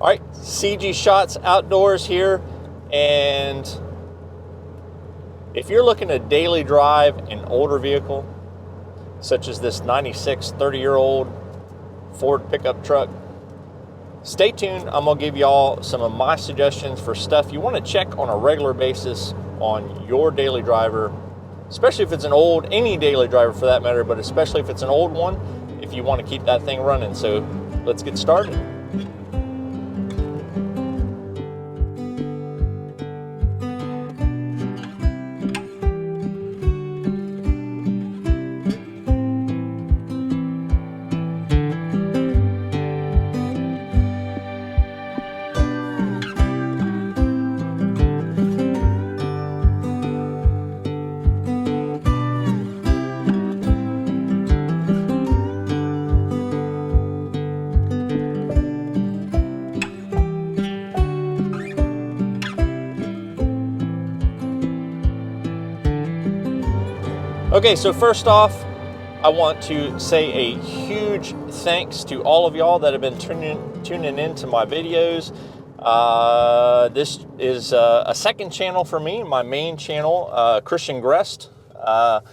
All right, CG Shots Outdoors here, and if you're looking to daily drive an older vehicle, such as this 96 30-year-old Ford pickup truck, stay tuned. I'm going to give y'all some of my suggestions for stuff you want to check on a regular basis on your daily driver, especially if it's an old, any daily driver for that matter, but especially if it's an old one, if you want to keep that thing running. So let's get started. Okay, so first off, I want to say a huge thanks to all of y'all that have been tuning into my videos. This is a second channel for me, my main channel, Christian Grest. I've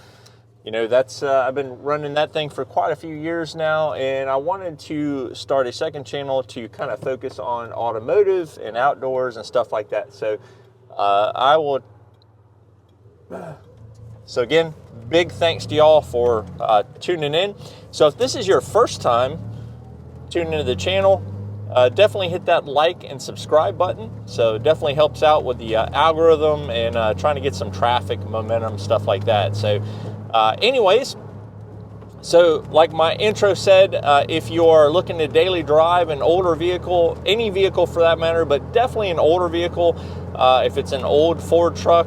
been running that thing for quite a few years now, and I wanted to start a second channel to kind of focus on automotive and outdoors and stuff like that. So So again, big thanks to y'all for tuning in. So if this is your first time tuning into the channel, definitely hit that like and subscribe button. So it definitely helps out with the algorithm and trying to get some traffic, momentum, stuff like that. So so like my intro said, if you are looking to daily drive an older vehicle, any vehicle for that matter, but definitely an older vehicle, if it's an old Ford truck,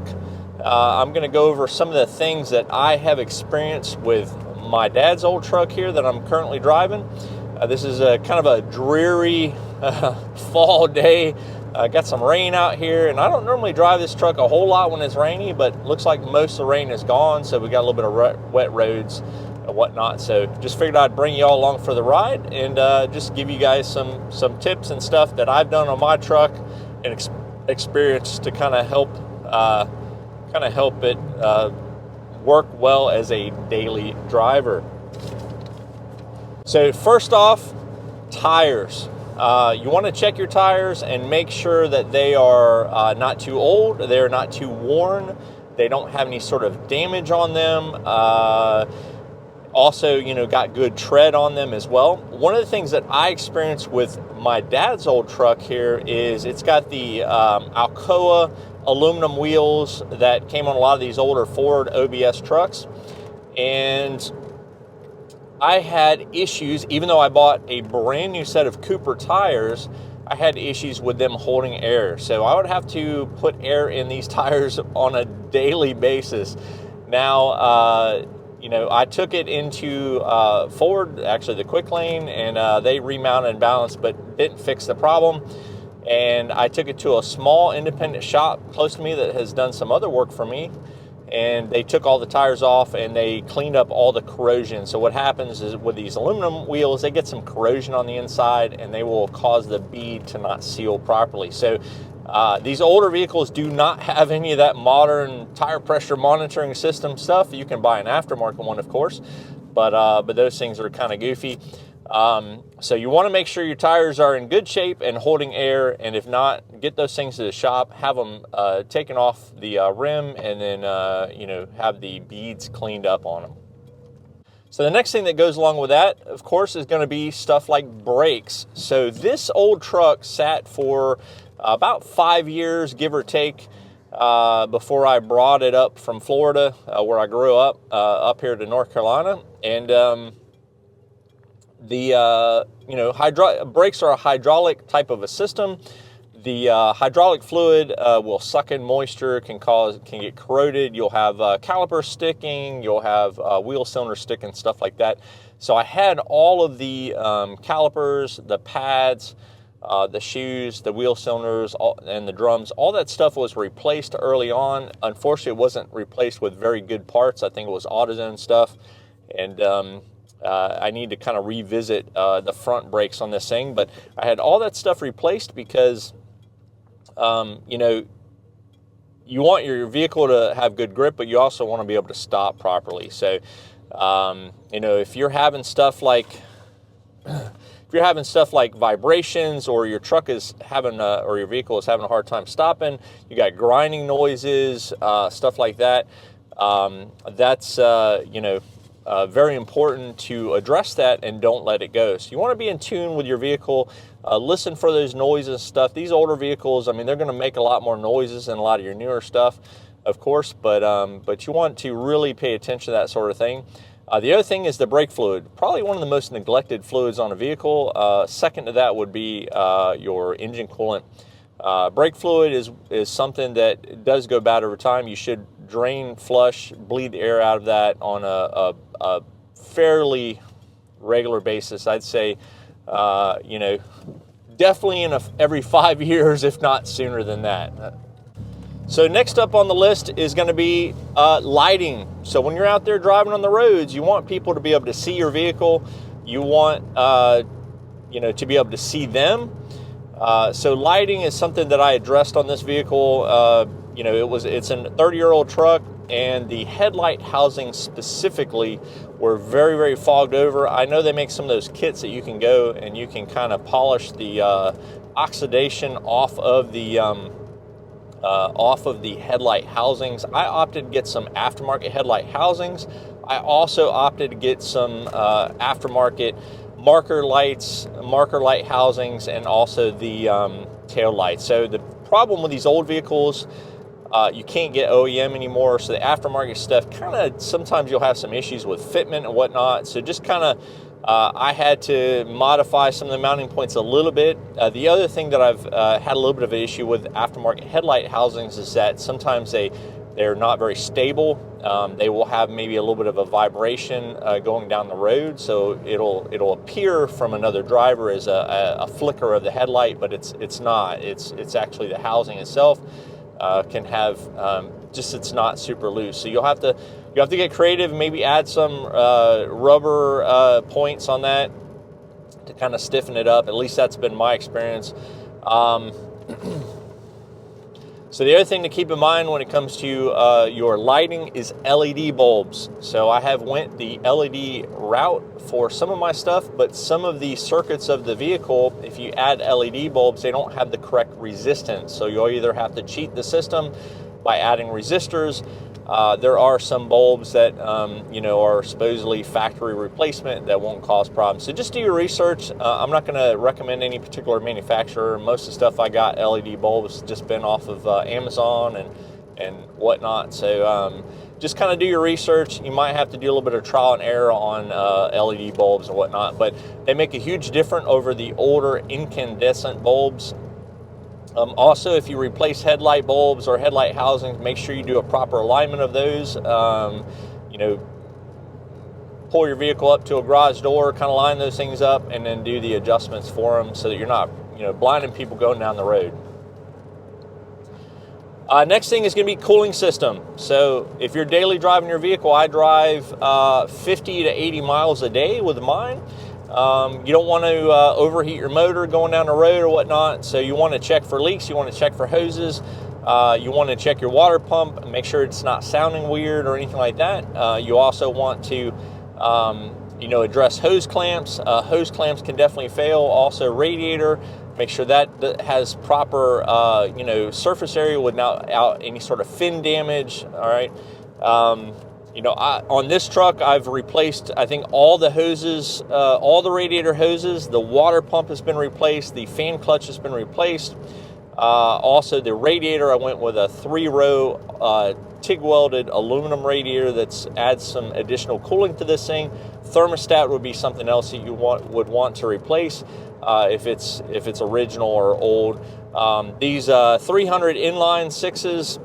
I'm going to go over some of the things that I have experienced with my dad's old truck here that I'm currently driving. This is a kind of a dreary fall day. Got some rain out here, and I don't normally drive this truck a whole lot when it's rainy, but looks like most of the rain is gone, so we got a little bit of wet roads and whatnot. So just figured I'd bring you all along for the ride and just give you guys some tips and stuff that I've done on my truck and experience to kind of help it work well as a daily driver. So first off, tires. You want to check your tires and make sure that they are not too old, they're not too worn, they don't have any sort of damage on them. Also, got good tread on them as well. One of the things that I experienced with my dad's old truck here is it's got the Alcoa aluminum wheels that came on a lot of these older Ford OBS trucks. And I had issues, even though I bought a brand new set of Cooper tires, I had issues with them holding air. So I would have to put air in these tires on a daily basis. Now, I took it into Ford, actually the Quick Lane, and they remounted and balanced, but didn't fix the problem. And I took it to a small independent shop close to me that has done some other work for me. And they took all the tires off and they cleaned up all the corrosion. So what happens is with these aluminum wheels, they get some corrosion on the inside and they will cause the bead to not seal properly. So these older vehicles do not have any of that modern tire pressure monitoring system stuff. You can buy an aftermarket one, of course, but those things are kind of goofy. So you want to make sure your tires are in good shape and holding air, and if not, get those things to the shop, have them taken off the rim, and then have the beads cleaned up on them. So the next thing that goes along with that, of course, is going to be stuff like brakes. So this old truck sat for about 5 years, give or take, before I brought it up from Florida, where I grew up here to North Carolina. And brakes are a hydraulic type of a system. The hydraulic fluid will suck in moisture, can get corroded. You'll have calipers sticking, you'll have wheel cylinders sticking, stuff like that. So I had all of the calipers, the pads, the shoes, the wheel cylinders, and the drums. All that stuff was replaced early on. Unfortunately, it wasn't replaced with very good parts. I think it was AutoZone stuff. And I need to kind of revisit the front brakes on this thing. But I had all that stuff replaced because, you know, you want your vehicle to have good grip, but you also want to be able to stop properly. So, you know, if you're having stuff like vibrations, or your truck is having or your vehicle is having a hard time stopping, you got grinding noises, stuff like that, that's you know, very important to address that and don't let it go. So you want to be in tune with your vehicle, listen for those noises and stuff. These older vehicles, I mean, they're going to make a lot more noises than a lot of your newer stuff, of course, but you want to really pay attention to that sort of thing. The other thing is the brake fluid, probably one of the most neglected fluids on a vehicle. Second to that would be your engine coolant. Brake fluid is something that does go bad over time. You should drain, flush, bleed the air out of that on a fairly regular basis. I'd say, you know, definitely in every 5 years, if not sooner than that. So next up on the list is going to be lighting. So when you're out there driving on the roads, you want people to be able to see your vehicle. You want, you know, to be able to see them. So lighting is something that I addressed on this vehicle. You know, it's a 30-year-old truck, and the headlight housings specifically were very, very fogged over. I know they make some of those kits that you can go and you can kind of polish the oxidation off of the headlight housings. I opted to get some aftermarket headlight housings. I also opted to get some aftermarket marker light housings, and also the tail lights. So the problem with these old vehicles, you can't get OEM anymore, so the aftermarket stuff kind of, sometimes you'll have some issues with fitment and whatnot. So just kind of, I had to modify some of the mounting points a little bit. The other thing that I've had a little bit of an issue with aftermarket headlight housings is that sometimes they're not very stable. They will have maybe a little bit of a vibration going down the road, so it'll appear from another driver as a flicker of the headlight, but it's not. It's actually the housing itself can have it's not super loose. So you have to get creative and maybe add some rubber points on that to kind of stiffen it up. At least that's been my experience. So the other thing to keep in mind when it comes to your lighting is LED bulbs. So I have went the LED route for some of my stuff, but some of the circuits of the vehicle, if you add LED bulbs, they don't have the correct resistance. So you'll either have to cheat the system by adding resistors. There are some bulbs that you know, are supposedly factory replacement that won't cause problems. So just do your research. I'm not going to recommend any particular manufacturer. Most of the stuff I got LED bulbs just been off of Amazon and whatnot. So just kind of do your research. You might have to do a little bit of trial and error on LED bulbs and whatnot, but they make a huge difference over the older incandescent bulbs. Also, if you replace headlight bulbs or headlight housings, make sure you do a proper alignment of those. You know, pull your vehicle up to a garage door, kind of line those things up, and then do the adjustments for them so that you're not, you know, blinding people going down the road. Next thing is going to be cooling system. So if you're daily driving your vehicle, I drive 50 to 80 miles a day with mine. You don't want to overheat your motor going down the road or whatnot, so you want to check for leaks, you want to check for hoses, you want to check your water pump and make sure it's not sounding weird or anything like that. You also want to you know, address hose clamps. Hose clamps can definitely fail. Also radiator, make sure that has proper you know, surface area without any sort of fin damage. All right. You know, on this truck, I've replaced, I think, all the hoses, all the radiator hoses. The water pump has been replaced. The fan clutch has been replaced. Also, the radiator, I went with a 3-row TIG welded aluminum radiator that adds some additional cooling to this thing. Thermostat would be something else that you would want to replace if it's original or old. These 300 inline 6s.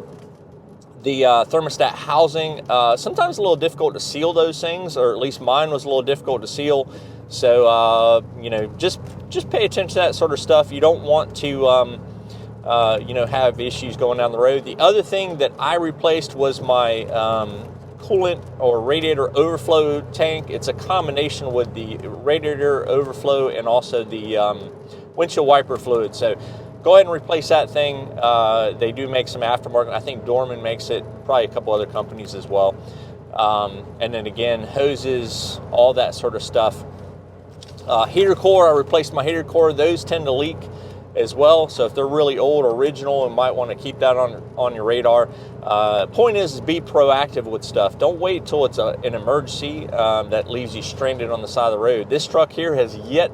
The thermostat housing, sometimes a little difficult to seal those things, or at least mine was a little difficult to seal. So, you know, just pay attention to that sort of stuff. You don't want to, you know, have issues going down the road. The other thing that I replaced was my coolant or radiator overflow tank. It's a combination with the radiator overflow and also the windshield wiper fluid. So go ahead and replace that thing. They do make some aftermarket. I think Dorman makes it, probably a couple other companies as well. And then again, hoses, all that sort of stuff. Heater core, I replaced my heater core. Those tend to leak as well. So if they're really old, original, you might want to keep that on your radar. Point is be proactive with stuff. Don't wait till it's an emergency that leaves you stranded on the side of the road. This truck here has yet,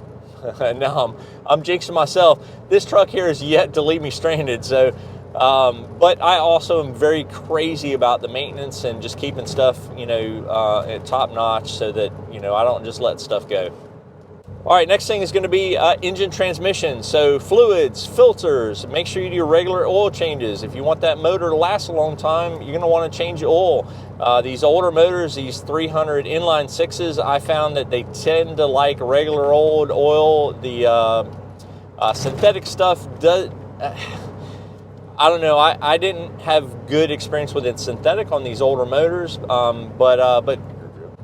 now I'm jinxing myself, this truck here has yet to leave me stranded. So, but I also am very crazy about the maintenance and just keeping stuff, at top notch so that, I don't just let stuff go. All right, next thing is going to be engine transmission. So fluids, filters, make sure you do your regular oil changes. If you want that motor to last a long time, you're going to want to change the oil. These older motors, these 300 inline sixes, I found that they tend to like regular old oil. The synthetic stuff does... I don't know. I didn't have good experience with it synthetic on these older motors, but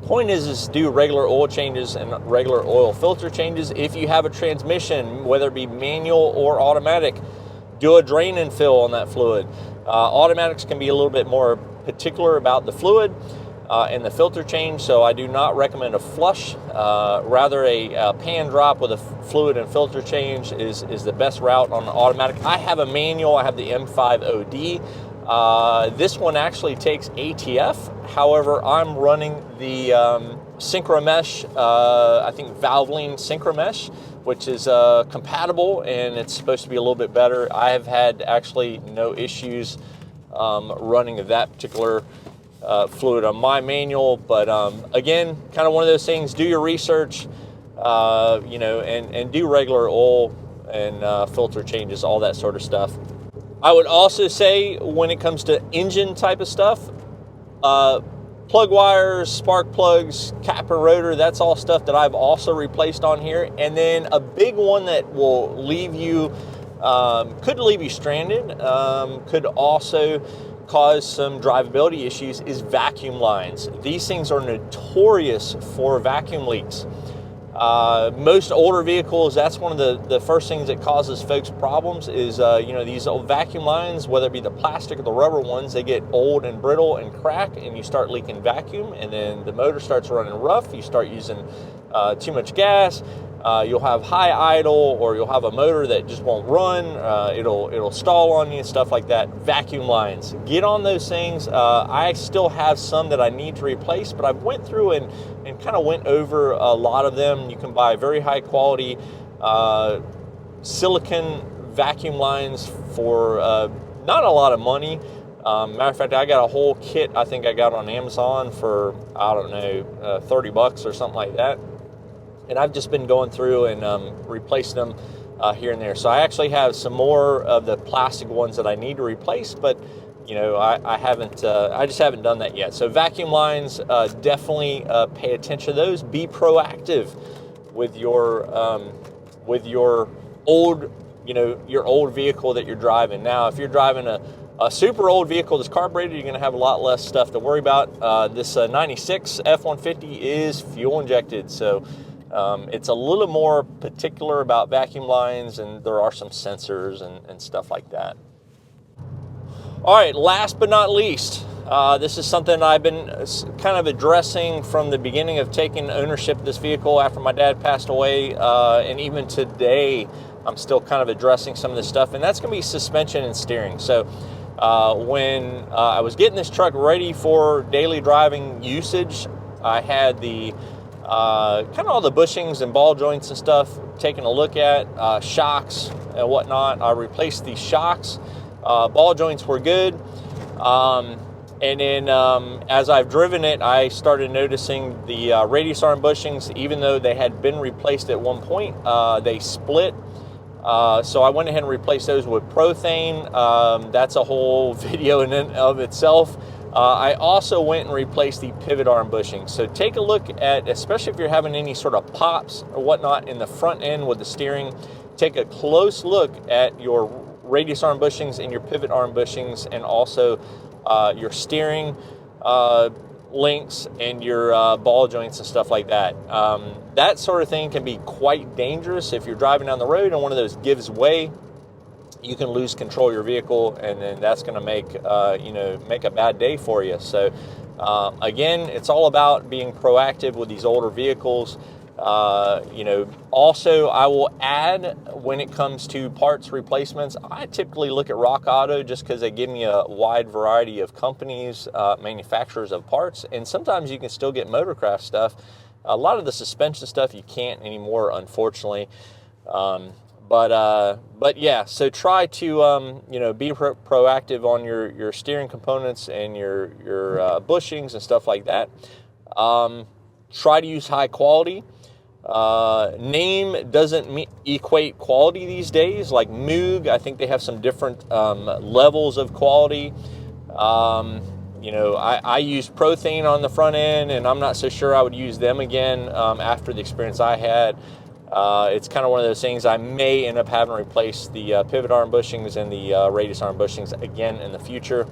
point is do regular oil changes and regular oil filter changes. If you have a transmission, whether it be manual or automatic, do a drain and fill on that fluid. Automatics can be a little bit more particular about the fluid and the filter change, so I do not recommend a flush. Rather a pan drop with a fluid and filter change is the best route on an automatic. I have a manual. I have the M5OD. This one actually takes ATF. However, I'm running the Synchromesh, I think Valvoline Synchromesh, which is compatible, and it's supposed to be a little bit better. I have had actually no issues running that particular fluid on my manual, but again, kind of one of those things. Do your research, and do regular oil and filter changes, all that sort of stuff. I would also say when it comes to engine type of stuff, plug wires, spark plugs, cap and rotor, that's all stuff that I've also replaced on here. And then a big one that will leave you, could leave you stranded, could also cause some drivability issues, is vacuum lines. These things are notorious for vacuum leaks. Most older vehicles, that's one of the first things that causes folks problems is, these old vacuum lines, whether it be the plastic or the rubber ones, they get old and brittle and crack, and you start leaking vacuum, and then the motor starts running rough. You start using too much gas. You'll have high idle, or you'll have a motor that just won't run. It'll stall on you and stuff like that. Vacuum lines, get on those things. I still have some that I need to replace, but I went through and kind of went over a lot of them. You can buy very high quality silicon vacuum lines for not a lot of money. Matter of fact, I got a whole kit I think I got on Amazon for, I don't know, $30 or something like that. And I've just been going through and replacing them here and there. So I actually have some more of the plastic ones that I need to replace, but I haven't. I just haven't done that yet. So vacuum lines, definitely pay attention to those. Be proactive with your old, your old vehicle that you're driving. Now, if you're driving a super old vehicle that's carbureted, you're going to have a lot less stuff to worry about. This 96 F-150 is fuel injected, so it's a little more particular about vacuum lines, and there are some sensors and stuff like that. All right, last but not least, this is something I've been kind of addressing from the beginning of taking ownership of this vehicle after my dad passed away, and even today I'm still kind of addressing some of this stuff, and that's going to be suspension and steering. So when I was getting this truck ready for daily driving usage, I had the kind of all the bushings and ball joints and stuff taken a look at, shocks and whatnot. I replaced these shocks. Ball joints were good. And then as I've driven it, I started noticing the radius arm bushings, even though they had been replaced at one point, they split. So I went ahead and replaced those with Prothane. That's a whole video in and of itself. I also went and replaced the pivot arm bushings. So take a look at, especially if you're having any sort of pops or whatnot in the front end with the steering, take a close look at your radius arm bushings and your pivot arm bushings, and also your steering. links and your ball joints and stuff like that. That sort of thing can be quite dangerous. If you're driving down the road and one of those gives way, you can lose control of your vehicle, and then that's going to make make a bad day for you. So again, it's all about being proactive with these older vehicles. Also, I will add, when it comes to parts replacements, I typically look at Rock Auto just because they give me a wide variety of companies, manufacturers of parts, and sometimes you can still get Motorcraft stuff. A lot of the suspension stuff you can't anymore, unfortunately. But yeah, so try to be proactive on your steering components and your bushings and stuff like that. Try to use high quality. Name doesn't equate quality these days. Like Moog, I think they have some different levels of quality. I used Prothane on the front end, and I'm not so sure I would use them again after the experience I had. It's kind of one of those things. I may end up having to replace the pivot arm bushings and the radius arm bushings again in the future.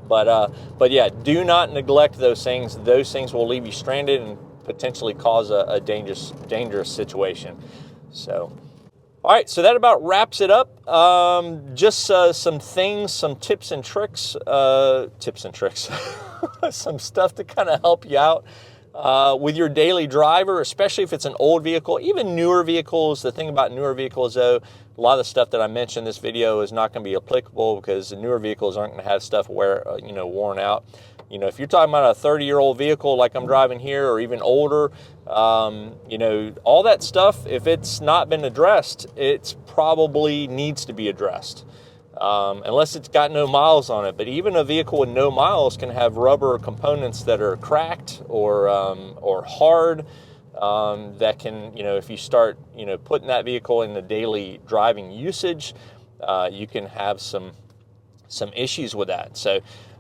But yeah, do not neglect those things. Those things will leave you stranded and potentially cause a dangerous situation. So, all right, so that about wraps it up. Just some things, some tips and tricks, some stuff to kind of help you out with your daily driver, especially if it's an old vehicle, even newer vehicles. The thing about newer vehicles, though, a lot of the stuff that I mentioned in this video is not going to be applicable because the newer vehicles aren't going to have stuff worn out. If you're talking about a 30-year-old vehicle like I'm driving here, or even older, all that stuff, if it's not been addressed, it's probably needs to be addressed. Unless it's got no miles on it. But even a vehicle with no miles can have rubber components that are cracked or hard, that can, if you start, putting that vehicle in the daily driving usage, you can have some issues with that. So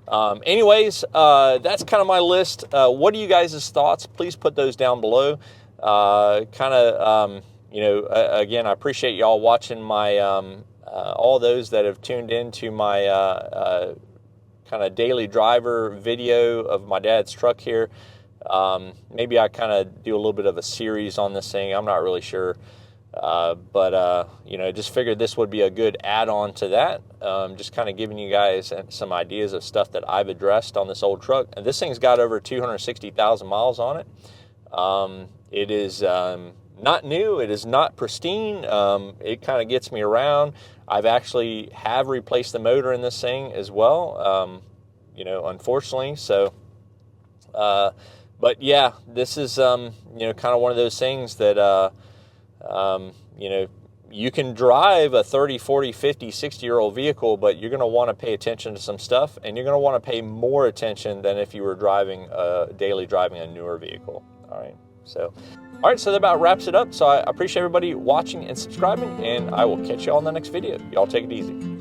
anyways, that's kind of my list. What are you guys' thoughts? Please put those down below. Again, I appreciate y'all watching my all those that have tuned into my kind of daily driver video of my dad's truck here. Maybe I kind of do a little bit of a series on this thing. I'm not really sure. Just figured this would be a good add-on to that. Just kind of giving you guys some ideas of stuff that I've addressed on this old truck. And this thing's got over 260,000 miles on it. It is not new. It is not pristine. It kind of gets me around. I've actually have replaced the motor in this thing as well, unfortunately. So, but yeah, this is, kind of one of those things that, you can drive a 30, 40, 50, 60-year-old vehicle, but you're going to want to pay attention to some stuff, and you're going to want to pay more attention than if you were driving a newer vehicle. All right, so that about wraps it up. So I appreciate everybody watching and subscribing, and I will catch you all in the next video. Y'all take it easy.